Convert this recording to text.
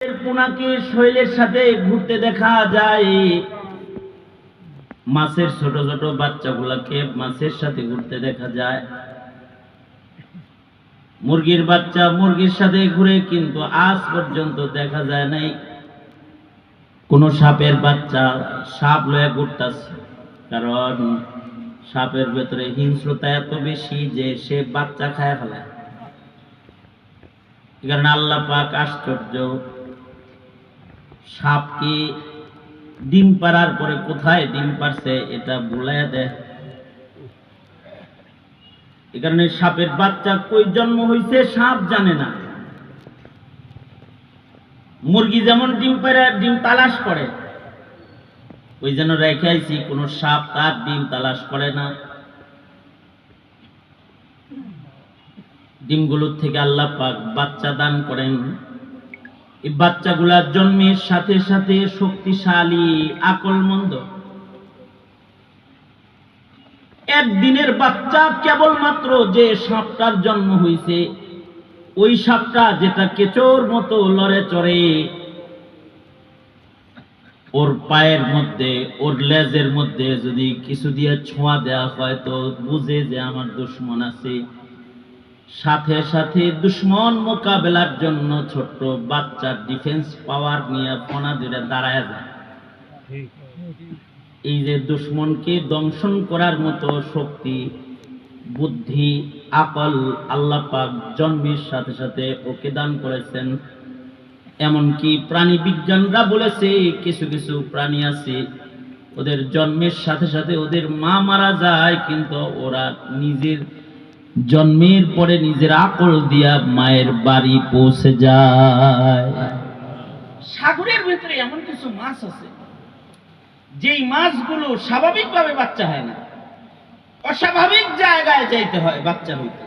পোনাকে শৈলের সাথে ঘুরতে দেখা যায়, মাছের ছোট ছোট বাচ্চাগুলাকে মাছের সাথে ঘুরতে দেখা যায়, মুরগির বাচ্চা মুরগির সাথে ঘুরে, কিন্তু আজ পর্যন্ত দেখা যায় নাই কোন সাপের বাচ্চা সাপ লয়ে ঘুরতেছে। কারণ সাপের ভেতরে হিংস্রতা এত বেশি যে সে বাচ্চা খায় ফেলে। কারণ আল্লাহ পাক আশ্চর্য, সাপ কি ডিম পাড়ার পরে কোথায় ডিম পারছে এটা ভুলাইয়া দেয়। এ কারণে সাপের বাচ্চা কই জন্ম হইছে সাপ জানে না। মুরগি যেমন ডিম পাড়া ডিম তালাশ করে, ওই যেন রেখে আইছি কোন সাপ তার ডিম তালাশ করে না। ডিমগুলোর থেকে আল্লাহ পাক বাচ্চা দান করেন। এই বাচ্চাগুলার জন্মের সাথে সাথে শক্তিশালী আকলমন্দ। একদিনের বাচ্চা কেবলমাত্র যে সাপটার জন্ম হইছে, ওই সাপটা যেটা কেচোর মতো লড়ে চড়ে, ওর পায়ের মধ্যে ওর লেজের মধ্যে যদি কিছু দিয়ে ছোঁয়া দেওয়া হয় তো বুঝে যে আমার দুশ্মন আছে। সাথে সাথে দুশ্মন মোকাবেলার জন্য ছোট্ট বাচ্চার ডিফেন্স পাওয়ার নিয়ে ফোনা ধরে দাঁড়ায় যায়। এই যে দুশ্মনকে দংশন করার মতো শক্তি, বুদ্ধি, আকল আল্লাহ পাক জন্মের সাথে সাথে ওকে দান করেছেন। এমনকি প্রাণী বিজ্ঞানরা বলেছে কিছু কিছু প্রাণী আছে ওদের জন্মের সাথে সাথে ওদের মা মারা যায়, কিন্তু ওরা নিজের জন্মের পরে নিজের আকল দিয়া মায়ের বাড়ি পৌঁছে যায়। সাগরের ভেতরে এমন কিছু মাছ আছে যেই মাছগুলো স্বাভাবিকভাবে বাচ্চা হয় না, অস্বাভাবিক জায়গায় যাইতে হয় বাচ্চা হইতে।